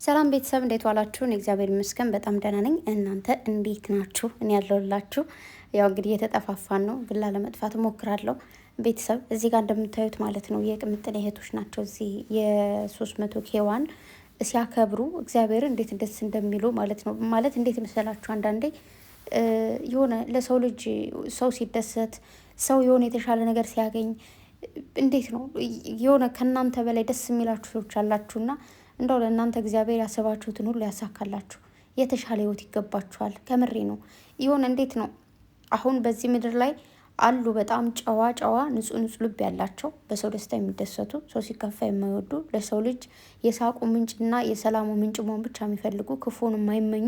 ሰላም ቤተሰብ እንዴት ዋላችሁ? እኔ እግዚአብሔር ይመስገን በጣም ደህና ነኝ። እናንተ እንዴት ናችሁ? እኔ ያለሁላችሁ ያው እንግዲህ የተጠፋፋን ነው፣ ግን ላለመጥፋት እሞክራለሁ። ቤተሰብ እዚህ ጋር እንደምታዩት ማለት ነው የቅምጥል እህቶች ናቸው። እዚህ የ300 ኬዋን ሲያከብሩ እግዚአብሔር እንዴት ደስ እንደሚሉ ማለት ነው። ማለት እንዴት መሰላችሁ? አንዳንዴ የሆነ ለሰው ልጅ ሰው ሲደሰት ሰው የሆነ የተሻለ ነገር ሲያገኝ እንዴት ነው የሆነ ከእናንተ በላይ ደስ የሚላችሁ ሰዎች አላችሁና እንደው ለእናንተ እግዚአብሔር ያሰባችሁትን ሁሉ ያሳካላችሁ። የተሻለ ህይወት ይገባችኋል። ከምሬ ነው። የሆነ እንዴት ነው አሁን በዚህ ምድር ላይ አሉ በጣም ጨዋ ንጹህ ልብ ያላቸው በሰው ደስታ የሚደሰቱ ሰው ሲከፋ የማይወዱ ለሰው ልጅ የሳቁ ምንጭና የሰላሙ ምንጭ መሆን ብቻ የሚፈልጉ ክፉን የማይመኙ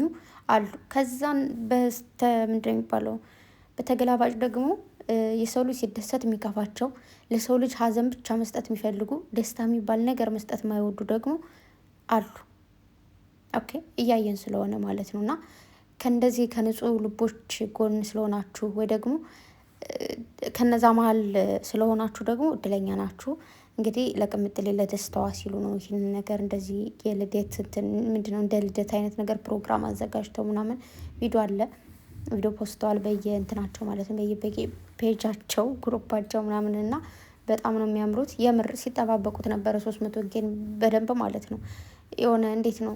አሉ። ከዛን ምንድን የሚባለው በተገላባጭ ደግሞ የሰው ልጅ ሲደሰት የሚከፋቸው ለሰው ልጅ ሀዘን ብቻ መስጠት የሚፈልጉ ደስታ የሚባል ነገር መስጠት የማይወዱ ደግሞ አሉ። ኦኬ እያየን ስለሆነ ማለት ነው። እና ከእንደዚህ ከንጹህ ልቦች ጎን ስለሆናችሁ ወይ ደግሞ ከነዛ መሀል ስለሆናችሁ ደግሞ እድለኛ ናችሁ። እንግዲህ ለቅምጥሌ ለደስታዋ ሲሉ ነው ይህን ነገር እንደዚህ የልደት ምንድነው እንደ ልደት አይነት ነገር ፕሮግራም አዘጋጅተው ምናምን ቪዲዮ ፖስተዋል በየእንትናቸው ማለት ነው በየፔጃቸው ግሩፓቸው ምናምን እና በጣም ነው የሚያምሩት። የምር ሲጠባበቁት ነበረ 300 ጌን በደንብ ማለት ነው። የሆነ እንዴት ነው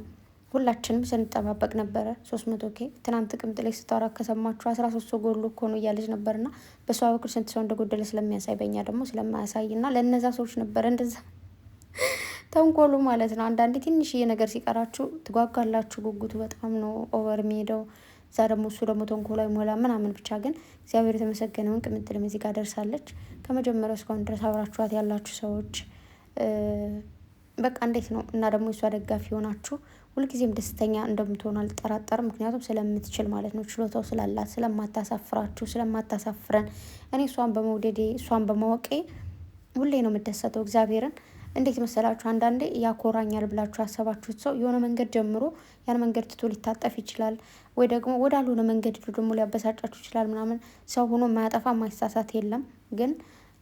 ሁላችንም ስንጠባበቅ ነበረ 300 ኬ። ትናንት ቅምጥሌ ስታወራ ከሰማችሁ 13 ሰው ጎሎ እኮ ነው እያለች ነበርና በሷ በኩል ስንት ሰው እንደጎደለ ስለሚያሳይ በእኛ ደግሞ ስለማያሳይና ለነዛ ሰዎች ነበረ እንደዛ ተንኮሉ ማለት ነው። አንዳንዴ ትንሽዬ ነገር ሲቀራችሁ ትጓጓላችሁ። ጉጉቱ በጣም ነው ኦቨር የሚሄደው። እዛ ደግሞ እሱ ደግሞ ተንኮሉ አይሞላ ምናምን። ብቻ ግን እግዚአብሔር የተመሰገነውን ቅምጥልም እዚህ ጋር ደርሳለች። ከመጀመሪያው እስካሁን ድረስ አብራችኋት ያላችሁ ሰዎች በቃ እንዴት ነው እና ደግሞ የሷ ደጋፊ ሆናችሁ ሁልጊዜም ደስተኛ እንደምትሆኑ አልጠራጠርም። ምክንያቱም ስለምትችል ማለት ነው፣ ችሎታው ስላላት፣ ስለማታሳፍራችሁ፣ ስለማታሳፍረን። እኔ እሷን በመውደዴ እሷን በማወቄ ሁሌ ነው የምደሰተው። እግዚአብሔርን እንዴት መሰላችሁ? አንዳንዴ ያኮራኛል ብላችሁ ያሰባችሁት ሰው የሆነ መንገድ ጀምሮ ያን መንገድ ትቶ ሊታጠፍ ይችላል፣ ወይ ደግሞ ወዳልሆነ መንገድ ደግሞ ሊያበሳጫችሁ ይችላል ምናምን። ሰው ሆኖ የማያጠፋ የማይሳሳት የለም። ግን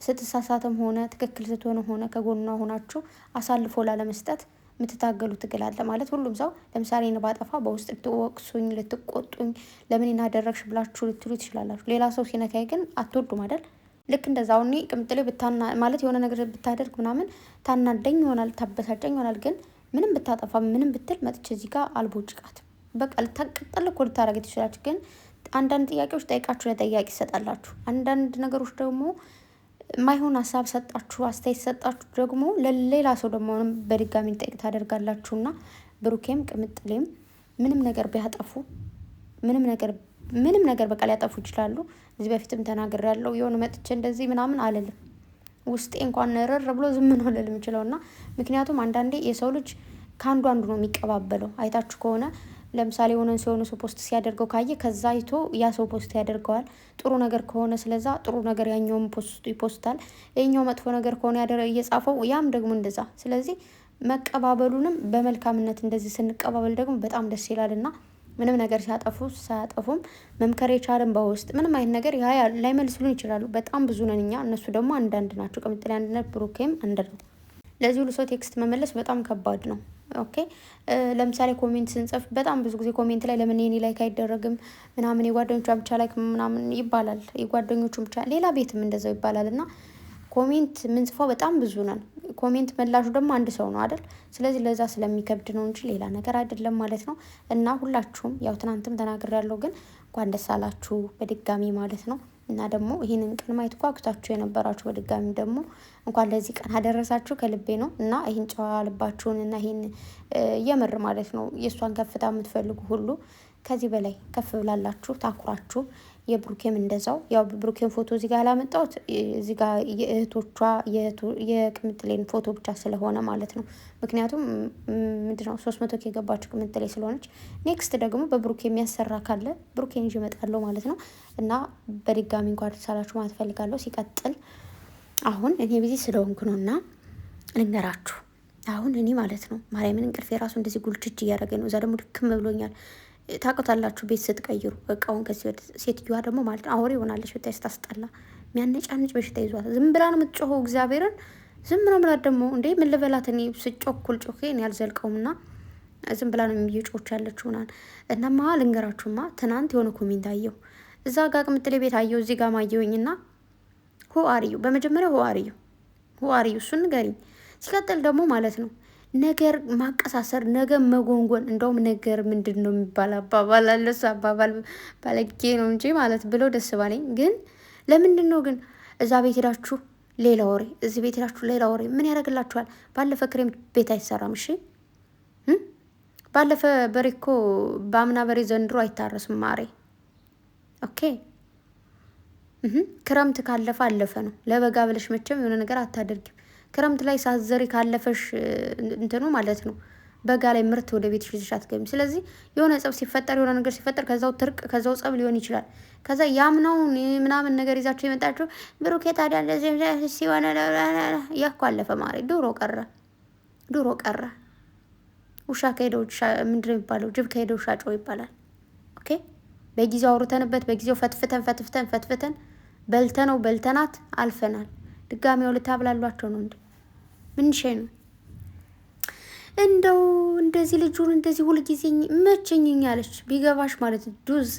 ስትሳሳትም ሆነ ትክክል ስትሆነ ሆነ ከጎኗ ሆናችሁ አሳልፎ ላለመስጠት የምትታገሉ ትግል አለ ማለት። ሁሉም ሰው ለምሳሌ እኔ ባጠፋ በውስጥ ልትወቅሱኝ፣ ልትቆጡኝ፣ ለምን እናደረግሽ ብላችሁ ልትሉ ትችላላችሁ። ሌላ ሰው ሲነካይ ግን አትወዱም አይደል? ልክ እንደዛው እኔ ቅምጥሌ ማለት የሆነ ነገር ብታደርግ ምናምን ታናደኝ ይሆናል፣ ታበሳጨኝ ይሆናል። ግን ምንም ብታጠፋ ምንም ብትል መጥቼ እዚህ ጋር አልቦጭቃትም። በቃ ልታቀጠል እኮ ልታረግ ትችላችሁ። ግን አንዳንድ ጥያቄዎች ጠይቃችሁ ለጠያቂ ይሰጣላችሁ። አንዳንድ ነገሮች ደግሞ ማይሆን ሀሳብ ሰጣችሁ፣ አስተያየት ሰጣችሁ ደግሞ ለሌላ ሰው ደግሞ በድጋሚ ጠይቅ ታደርጋላችሁና ብሩኬም ቅምጥሌም ምንም ነገር ቢያጠፉ ምንም ነገር በቃ ሊያጠፉ ይችላሉ። እዚህ በፊትም ተናግሬያለሁ። የሆነ መጥቼ እንደዚህ ምናምን አልልም። ውስጤ እንኳን ረር ብሎ ዝም ነው ልል የምችለውና ምክንያቱም አንዳንዴ የሰው ልጅ ከአንዱ ነው የሚቀባበለው። አይታችሁ ከሆነ ለምሳሌ የሆነ ሰው ፖስት ሲያደርገው ካየ ከዛ አይቶ ያ ሰው ፖስት ያደርገዋል። ጥሩ ነገር ከሆነ ስለዛ ጥሩ ነገር ያኛውም ፖስት ይፖስታል። የኛው መጥፎ ነገር ከሆነ እየጻፈው ያም ደግሞ እንደዛ። ስለዚህ መቀባበሉንም በመልካምነት እንደዚህ ስንቀባበል ደግሞ በጣም ደስ ይላልና ምንም ነገር ሳያጠፉም መምከር የቻለን በውስጥ ምንም አይነት ነገር ላይመልሱልን ይችላሉ። በጣም ብዙ ነን እኛ፣ እነሱ ደግሞ አንዳንድ ናቸው። ቅምጥሌ አንድነት፣ ብሩኬም አንድ ነው። ለዚህ ሁሉ ሰው ቴክስት መመለስ በጣም ከባድ ነው። ኦኬ ለምሳሌ ኮሜንት ስንጽፍ በጣም ብዙ ጊዜ ኮሜንት ላይ ለምን የኔ ላይክ አይደረግም ምናምን፣ የጓደኞቿ ብቻ ላይክ ምናምን ይባላል፣ የጓደኞቹ ብቻ ሌላ ቤትም እንደዛው ይባላል። እና ኮሜንት ምንጽፈው በጣም ብዙ ነን። ኮሜንት መላሹ ደግሞ አንድ ሰው ነው አይደል? ስለዚህ ለዛ ስለሚከብድ ነው እንጂ ሌላ ነገር አይደለም ማለት ነው። እና ሁላችሁም ያው ትናንትም ተናግሬያለሁ፣ ግን እንኳን ደስ አላችሁ በድጋሚ ማለት ነው። እና ደግሞ ይህንን ቀን ማየት ጓጉታችሁ የነበራችሁ በድጋሚ ደግሞ እንኳን ለዚህ ቀን አደረሳችሁ ከልቤ ነው። እና ይህን ጨዋ ልባችሁን እና ይህን የምር ማለት ነው የእሷን ከፍታ የምትፈልጉ ሁሉ ከዚህ በላይ ከፍ ብላላችሁ ታኩራችሁ። የብሩኬም እንደዛው። ያው ብሩኬም ፎቶ እዚህ ጋር አላመጣሁት፣ እዚህ ጋር የእህቶቿ የቅምጥሌን ፎቶ ብቻ ስለሆነ ማለት ነው። ምክንያቱም ምንድነው 300 የገባችሁ ቅምጥሌ ስለሆነች፣ ኔክስት ደግሞ በብሩኬ የሚያሰራ ካለ ብሩኬን ይዤ እመጣለሁ ማለት ነው። እና በድጋሚ እንኳን ደስ አላችሁ ማለት ፈልጋለሁ። ሲቀጥል አሁን እኔ ቢዚ ስለሆንኩ ነው እና ልንገራችሁ። አሁን እኔ ማለት ነው ማርያምን እንቅልፍ የራሱ እንደዚህ ጉልችች እያደረገ ነው። እዛ ደግሞ ድክም ብሎኛል። ታውቁታላችሁ ቤት ስትቀይሩ እቃውን ከዚህ ወደ ሴትዮዋ ደግሞ ማለት ነው አውሬ ሆናለች። ብታይ ስታስጠላ የሚያነጫንጭ በሽታ ይዟት ዝም ብላ ነው የምትጮኸው። እግዚአብሔርን ዝም ነው ብላት ደግሞ እንዴ ምን ልበላት እኔ ስጮኩል ጮኬ እኔ አልዘልቀውም። እና ዝም ብላ ነው እየጮች ያለችው ምናምን። እናማ ልንገራችሁማ ትናንት የሆነ ኮሜንት አየሁ እዛ ጋር ቅምጥሌ ቤት አየሁ እዚህ ጋር ማየሁኝና ሁአርዩ በመጀመሪያ ሁአርዩ እሱን ንገሪኝ። ሲቀጥል ደግሞ ማለት ነው ነገር ማቀሳሰር ነገር መጎንጎን እንደውም ነገር ምንድን ነው የሚባል አባባል አለ። እሱ አባባል ባለጌ ነው እንጂ ማለት ብለው ደስ ባለኝ። ግን ለምንድን ነው ግን እዛ ቤት ሄዳችሁ ሌላ ወሬ እዚህ ቤት ሄዳችሁ ሌላ ወሬ ምን ያደርግላችኋል? ባለፈ ክሬም ቤት አይሰራም። እሺ ባለፈ በሬ እኮ በአምና በሬ ዘንድሮ አይታረስም ማሬ። ኦኬ ክረምት ካለፈ አለፈ ነው። ለበጋ ብለሽ መቼም የሆነ ነገር አታደርጊም። ክረምት ላይ ሳዘሪ ካለፈሽ እንትኑ ማለት ነው በጋ ላይ ምርት ወደ ቤትሽ ይዘሽ አትገቢም። ስለዚህ የሆነ ጸብ ሲፈጠር የሆነ ነገር ሲፈጠር ከዛው ትርቅ ከዛው ጸብ ሊሆን ይችላል። ከዛ ያምናውን ምናምን ነገር ይዛችሁ የመጣችሁ ብሩኬ ታዲያ እንደዚህ ሲሆነ ያኮ አለፈ ማሬ። ድሮ ቀረ። ውሻ ከሄደው ምንድነው የሚባለው? ጅብ ከሄደው ውሻ ጮህ ይባላል። ኦኬ በጊዜው አውርተንበት በጊዜው ፈትፍተን በልተናት አልፈናል። ድጋሚው ልታብላሏቸው ነው እንዴ? ምን ሸይ ነው እንደው እንደዚህ ልጁን እንደዚህ ሁሉ ጊዜ መቸኝኝ ያለች ቢገባሽ ማለት ዱዝ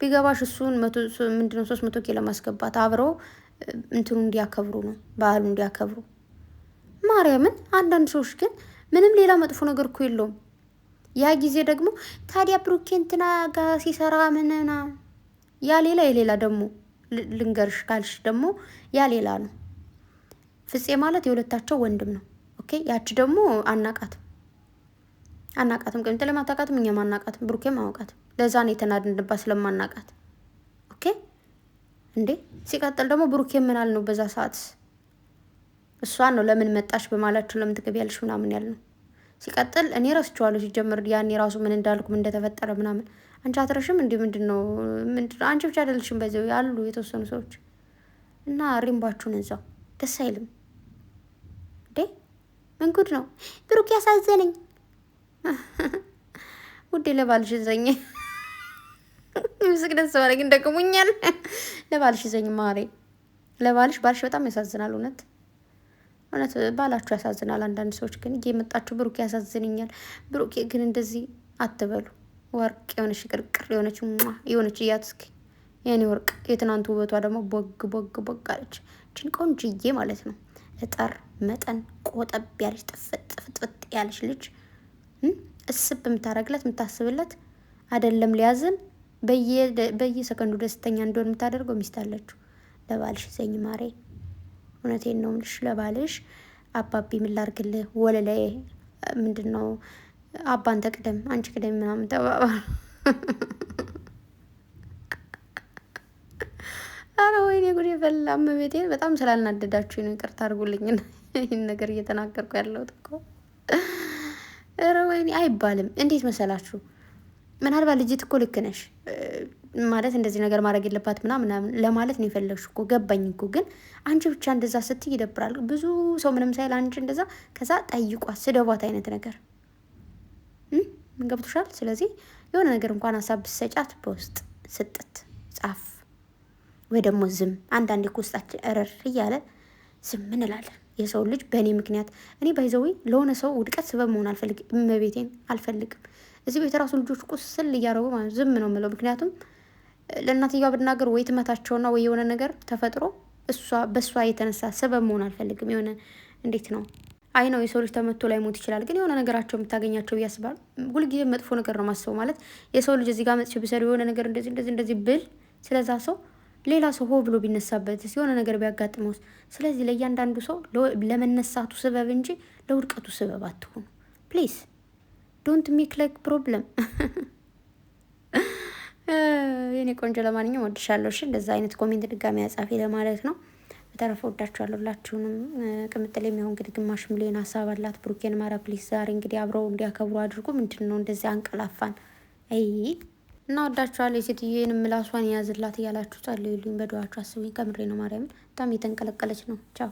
ቢገባሽ እሱን ምንድነው 300 ኪሎ ለማስገባት አብረው እንትኑ እንዲያከብሩ ነው ባህሉ እንዲያከብሩ ማርያምን። አንዳንድ ሰዎች ግን ምንም ሌላ መጥፎ ነገር እኮ የለውም። ያ ጊዜ ደግሞ ታዲያ ብሩኬ እንትና ጋር ሲሰራ ምንና ያ ሌላ የሌላ ደግሞ ልንገርሽ ካልሽ ደግሞ ያ ሌላ ነው። ፍፄ ማለት የሁለታቸው ወንድም ነው። ኦኬ ያቺ ደግሞ አናቃትም ቅምጥሌ ማታቃትም እኛም አናቃትም ብሩኬም አያውቃትም። ለዛ ነው የተናደድንባት ስለማናቃት። ኦኬ እንዴ ሲቀጥል ደግሞ ብሩኬ ምን አል ነው በዛ ሰዓት እሷን ነው ለምን መጣሽ በማላችሁ ለምን ትገቢያለሽ ምናምን ያል ነው። ሲቀጥል እኔ ረስቼዋለሁ ሲጀምር ያኔ ራሱ ምን እንዳልኩ ምን እንደተፈጠረ ምናምን። አንቺ አትረሽም እንዴ? ምንድነው አንቺ ብቻ አይደልሽም በዚያው ያሉ የተወሰኑ ሰዎች እና ሪምባችሁን እዛው ደስ አይልም እንዴ? ምን ጉድ ነው? ብሩክ ያሳዘነኝ ውዴ ለባልሽ ዘኝ ምስክ ደስ ባለ ግን ደቅሙኛል። ለባልሽ ዘኝ ማሬ ባልሽ በጣም ያሳዝናል። እውነት ባላችሁ ያሳዝናል። አንዳንድ ሰዎች ግን እየመጣችሁ ብሩክ ያሳዝነኛል ብሩክ ግን እንደዚህ አትበሉ። ወርቅ የሆነች ቅርቅር የሆነች እያትስኪ የኔ ወርቅ የትናንቱ ውበቷ ደግሞ ቦግ አለች። እችን ቆንጅዬ ማለት ነው እጠር መጠን ቆጠብ ያለች ጥፍጥፍጥፍጥ ያለች ልጅ እስብ የምታረግለት የምታስብለት አይደለም ሊያዝን በየሰከንዱ ደስተኛ እንደሆነ የምታደርገው ሚስት አለችው። ለባልሽ ዘኝ ማሬ እውነቴን ነው ምልሽ። ለባልሽ አባቢ ምን ላርግልህ ወለላይ ምንድነው አባን ተቅደም አንቺ ቅደም ምናምን ተባባሉ። አረ ወይኔ ጉዴ ፈላ። እመቤቴን በጣም ስላልናደዳችሁ ነው ይቅርታ አድርጉልኝ። ይህን ነገር እየተናገርኩ ያለሁት እኮ አረ ወይኔ አይባልም። እንዴት መሰላችሁ? ምናልባት ልጅት እኮ ልክ ነሽ ማለት እንደዚህ ነገር ማድረግ የለባት ምናምን ለማለት ነው የፈለግሽ እኮ ገባኝ እኮ። ግን አንቺ ብቻ እንደዛ ስትይ ይደብራል። ብዙ ሰው ምንም ሳይል አንቺ እንደዛ ከዛ ጠይቋት ስደቧት አይነት ነገር ገብቶሻል? ስለዚህ የሆነ ነገር እንኳን ሀሳብ ብትሰጫት በውስጥ ስጥት ጻፍ ወይ ደግሞ ዝም። አንዳንዴ እኮ ውስጣችን እረር እያለ ዝም እንላለን። የሰው ልጅ በእኔ ምክንያት እኔ ባይዘዊ ለሆነ ሰው ውድቀት ስበብ መሆን አልፈልግም። እመቤቴን አልፈልግም። እዚህ ቤት ራሱ ልጆች ቁስል እያረጉ ማለት ዝም ነው የምለው። ምክንያቱም ለእናትየዋ ብናገር ወይ ትመታቸውና ወይ የሆነ ነገር ተፈጥሮ በእሷ የተነሳ ስበብ መሆን አልፈልግም። የሆነ እንዴት ነው አይ ነው የሰው ልጅ ተመቶ ላይ ሞት ይችላል፣ ግን የሆነ ነገራቸው የምታገኛቸው ብያስባል። ሁልጊዜ መጥፎ ነገር ነው ማስበው። ማለት የሰው ልጅ እዚህ ጋር መጥቼ ብሰሩ የሆነ ነገር እንደዚህ ብል ስለዛ ሰው ሌላ ሰው ሆ ብሎ ቢነሳበት የሆነ ነገር ቢያጋጥመው፣ ስለዚህ ለእያንዳንዱ ሰው ለመነሳቱ ስበብ እንጂ ለውድቀቱ ስበብ አትሆኑ ፕሊዝ። ዶንት ሜክ ላይክ ፕሮብለም። የኔ ቆንጆ ለማንኛውም ወድሻለሁ። እሺ እንደዛ አይነት ኮሜንት ድጋሚ ያጻፊ ለማለት ነው። በተረፈ ወዳችኋለሁ ሁላችሁንም። ቅምጥሌ የሚሆን እንግዲህ ግማሽ ሚሊዮን ሀሳብ አላት ብሩኬን ማራ ፕሊዝ ዛሬ እንግዲህ አብረው እንዲያከብሩ አድርጉ። ምንድን ነው እንደዚህ አንቀላፋን? አይ እና ወዳችኋለሁ። የሴትዮን ምላሷን የያዝላት እያላችሁ ጸልዩልኝ፣ በዱዓችሁ አስቡኝ። ከምሬ ነው ማርያምን። በጣም እየተንቀለቀለች ነው። ቻው